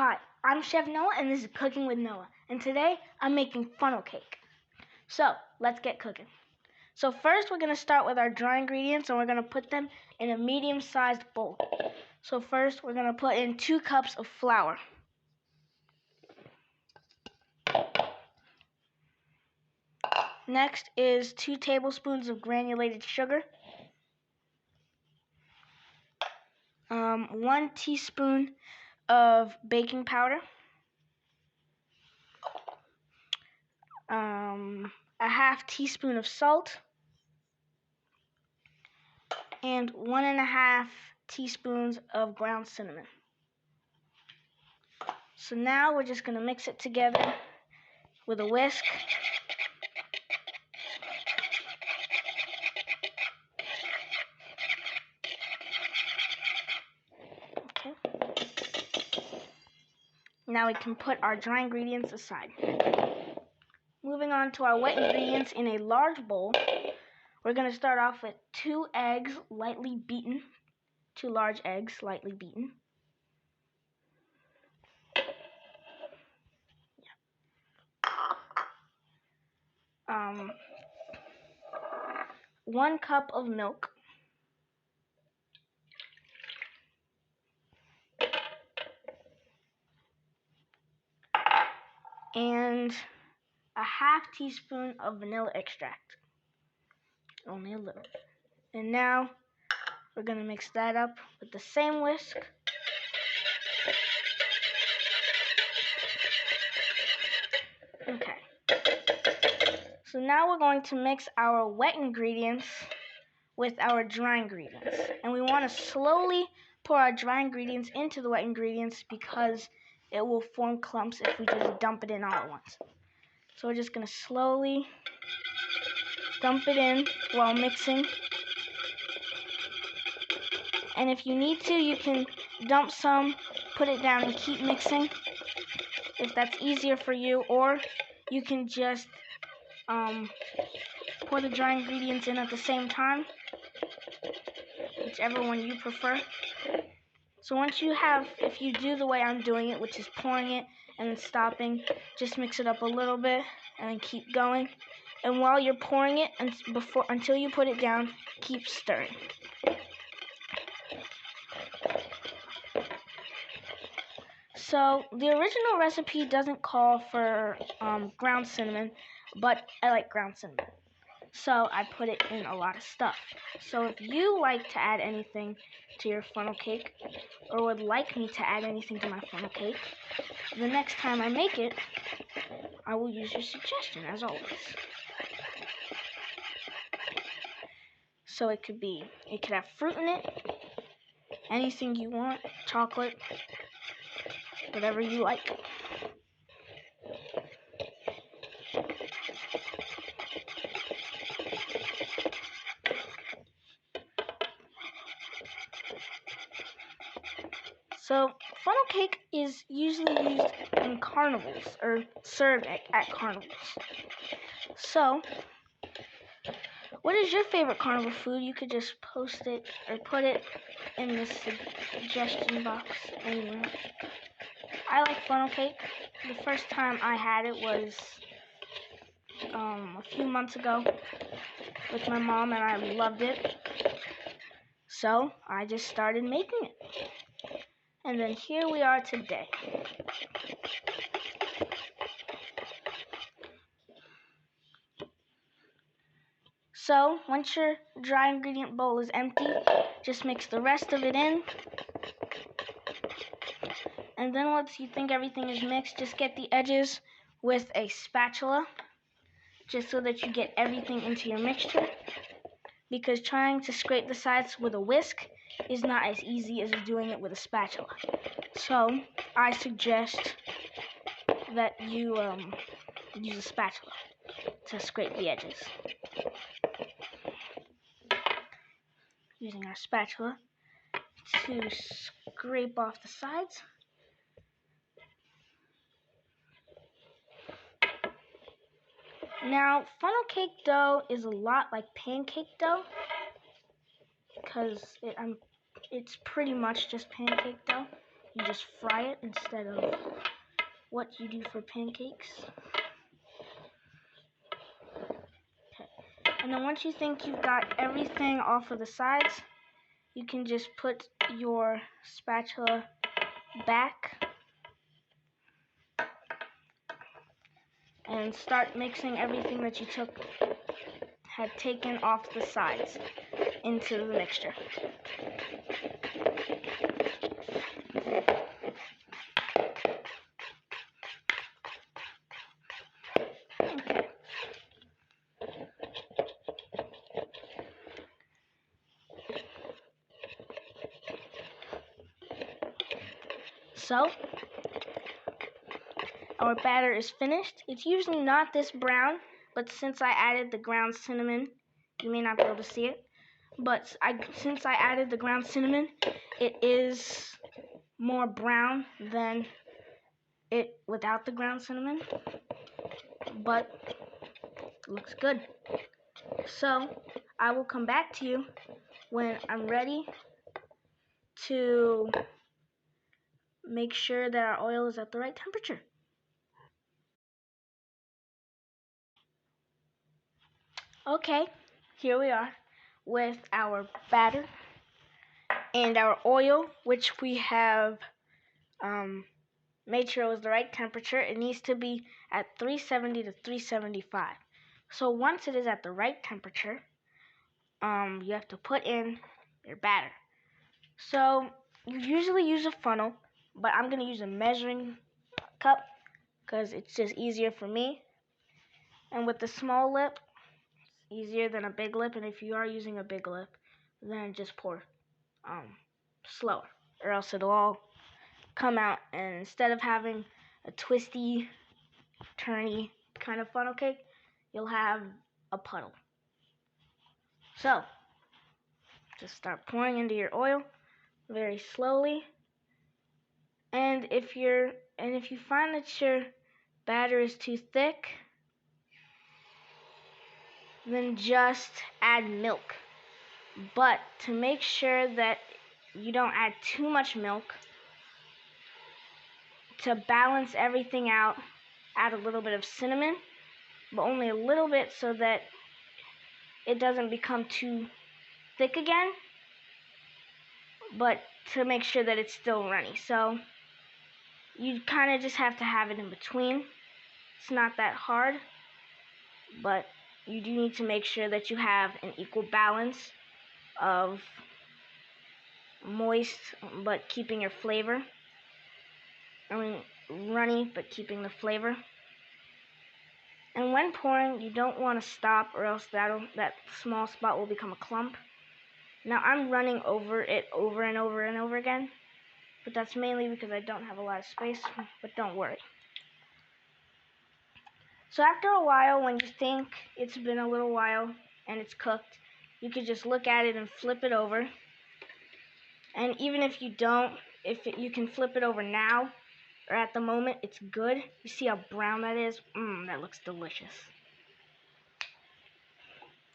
Hi, I'm Chef Noah and this is Cooking with Noah. And today I'm making funnel cake. So let's get cooking. So first we're going to start with our dry ingredients and we're going to put them in a medium-sized bowl. So first we're going to put in 2 cups of flour. Next is 2 tablespoons of granulated sugar. 1 teaspoon of baking powder. A half teaspoon of salt. And 1.5 teaspoons of ground cinnamon. So now we're just going to mix it together with a whisk. Okay. Now we can put our dry ingredients aside. Moving on to our wet ingredients in a large bowl, we're going to start off with 2 eggs lightly beaten. 2 large eggs lightly beaten. 1 cup of milk. And a half teaspoon of vanilla extract. Only a little. And now we're going to mix that up with the same whisk. Okay. So now we're going to mix our wet ingredients with our dry ingredients. And we want to slowly pour our dry ingredients into the wet ingredients because it will form clumps if we just dump it in all at once. So we're just going to slowly dump it in while mixing. And if you need to, you can dump some, put it down, and keep mixing if that's easier for you. Or you can just pour the dry ingredients in at the same time, whichever one you prefer. So once you have, if you do the way I'm doing it, which is pouring it and then stopping, just mix it up a little bit and then keep going. And while you're pouring it, until you put it down, keep stirring. So the original recipe doesn't call for ground cinnamon, but I like ground cinnamon. So I put it in a lot of stuff. So if you like to add anything to your funnel cake, or would like me to add anything to my funnel cake, the next time I make it, I will use your suggestion, as always. So it could have fruit in it, anything you want, chocolate, whatever you like. So funnel cake is usually used in carnivals or served at carnivals. So what is your favorite carnival food? You could just post it or put it in the suggestion box anywhere. I like funnel cake. The first time I had it was a few months ago with my mom, and I loved it. So I just started making it. And then here we are today. So once your dry ingredient bowl is empty, just mix the rest of it in. And then once you think everything is mixed, just get the edges with a spatula, just so that you get everything into your mixture. Because trying to scrape the sides with a whisk is not as easy as doing it with a spatula. So I suggest that you use a spatula to scrape the edges. Using our spatula to scrape off the sides. Now, funnel cake dough is a lot like pancake dough because it's pretty much just pancake dough. you just fry it instead of what you do for pancakes. Okay. And then once you think you've got everything off of the sides, you can just put your spatula back and start mixing everything that you had taken off the sides into the mixture. Okay. So, our batter is finished. It's usually not this brown, but since I added the ground cinnamon, you may not be able to see it, but since I added the ground cinnamon, it is more brown than it without the ground cinnamon, but it looks good. So, I will come back to you when I'm ready to make sure that our oil is at the right temperature. Okay, here we are with our batter and our oil, which we have made sure it was the right temperature. It needs to be at 370 to 375. So once it is at the right temperature, you have to put in your batter. So you usually use a funnel, but I'm going to use a measuring cup because it's just easier for me. And with the small lip, easier than a big lip, and if you are using a big lip, then just pour slower, or else it'll all come out, and instead of having a twisty, turny kind of funnel cake, you'll have a puddle. So, just start pouring into your oil very slowly, and if you find that your batter is too thick, then just add milk. But to make sure that you don't add too much milk, to balance everything out, add a little bit of cinnamon, but only a little bit so that it doesn't become too thick again, but to make sure that it's still runny. So you kind of just have to have it in between. It's not that hard, but you do need to make sure that you have an equal balance of moist but keeping your flavor. Runny but keeping the flavor. And when pouring, you don't want to stop, or else that small spot will become a clump. Now I'm running over it over and over and over again, but that's mainly because I don't have a lot of space, but don't worry. So after a while, when you think it's been a little while and it's cooked, you could just look at it and flip it over. And even if you don't, you can flip it over now, or at the moment, it's good. You see how brown that is? That looks delicious.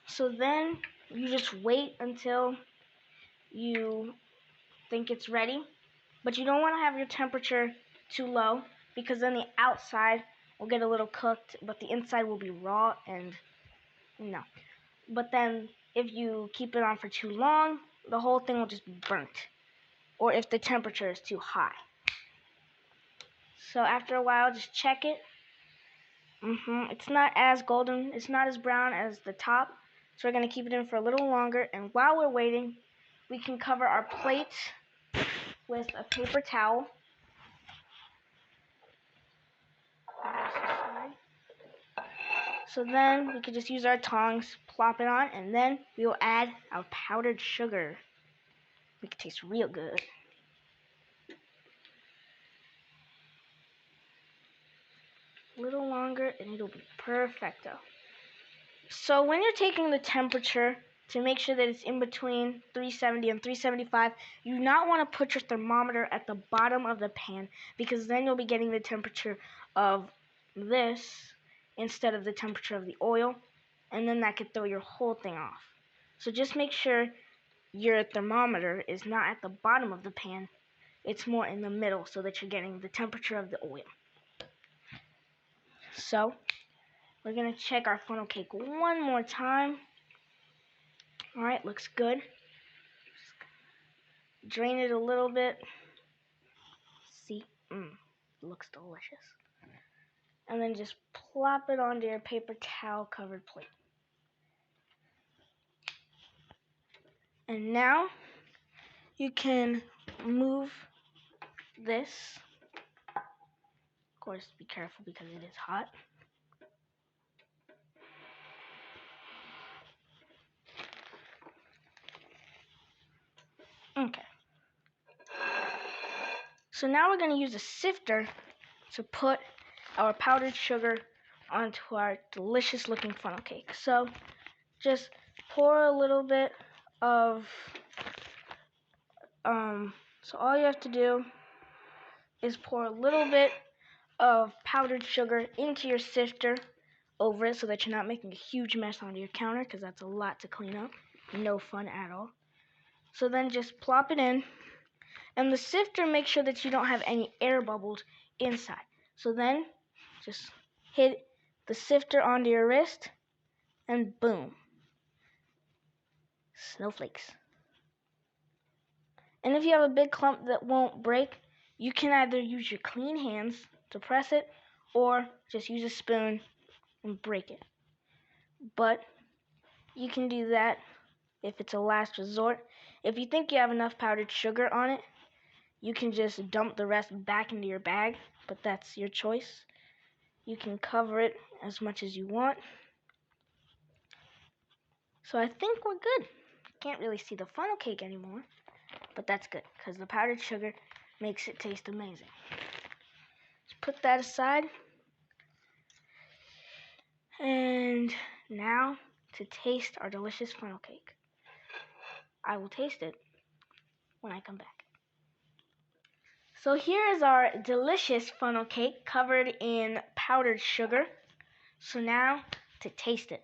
So then you just wait until you think it's ready, but you don't want to have your temperature too low, because then the outside will get a little cooked, but the inside will be raw, and no. But then if you keep it on for too long, the whole thing will just be burnt, or if the temperature is too high. So after a while, just check it. It's not as golden, it's not as brown as the top, so we're going to keep it in for a little longer. And while we're waiting, we can cover our plates with a paper towel. So then we could just use our tongs, plop it on, and then we will add our powdered sugar. Make it taste real good. A little longer and it'll be perfecto. So when you're taking the temperature to make sure that it's in between 370 and 375, you do not want to put your thermometer at the bottom of the pan, because then you'll be getting the temperature of this instead of the temperature of the oil, and then that could throw your whole thing off. So just make sure your thermometer is not at the bottom of the pan, it's more in the middle so that you're getting the temperature of the oil. So we're going to check our funnel cake one more time. Alright, looks good. Drain it a little bit. See? Looks delicious. And then just plop it onto your paper towel covered plate. And now you can move this. Of course, be careful because it is hot. Okay. So now we're going to use a sifter to put our powdered sugar onto our delicious looking funnel cake. So just pour a little bit of, so all you have to do is pour a little bit of powdered sugar into your sifter over it so that you're not making a huge mess onto your counter, because that's a lot to clean up. No fun at all. So then just plop it in, and the sifter, make sure that you don't have any air bubbles inside. So then just hit the sifter onto your wrist, and boom, snowflakes. And if you have a big clump that won't break, you can either use your clean hands to press it, or just use a spoon and break it. But you can do that if it's a last resort. If you think you have enough powdered sugar on it, you can just dump the rest back into your bag, but that's your choice. You can cover it as much as you want. So I think we're good. Can't really see the funnel cake anymore, but that's good because the powdered sugar makes it taste amazing. Just put that aside. And now to taste our delicious funnel cake. I will taste it when I come back. So here is our delicious funnel cake covered in powdered sugar. So now to taste it.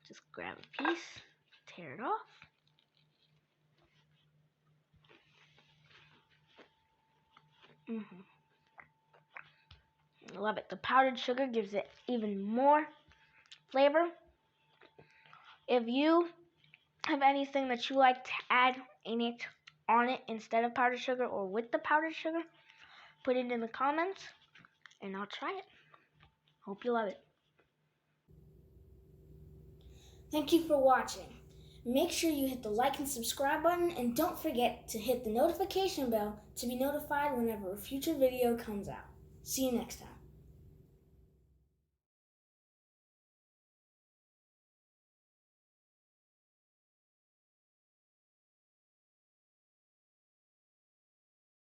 Just grab a piece, tear it off. I love it. The powdered sugar gives it even more flavor. If you have anything that you like to add on it instead of powdered sugar or with the powdered sugar, put it in the comments and I'll try it. Hope you love it. Thank you for watching. Make sure you hit the like and subscribe button, and don't forget to hit the notification bell to be notified whenever a future video comes out. See you next time.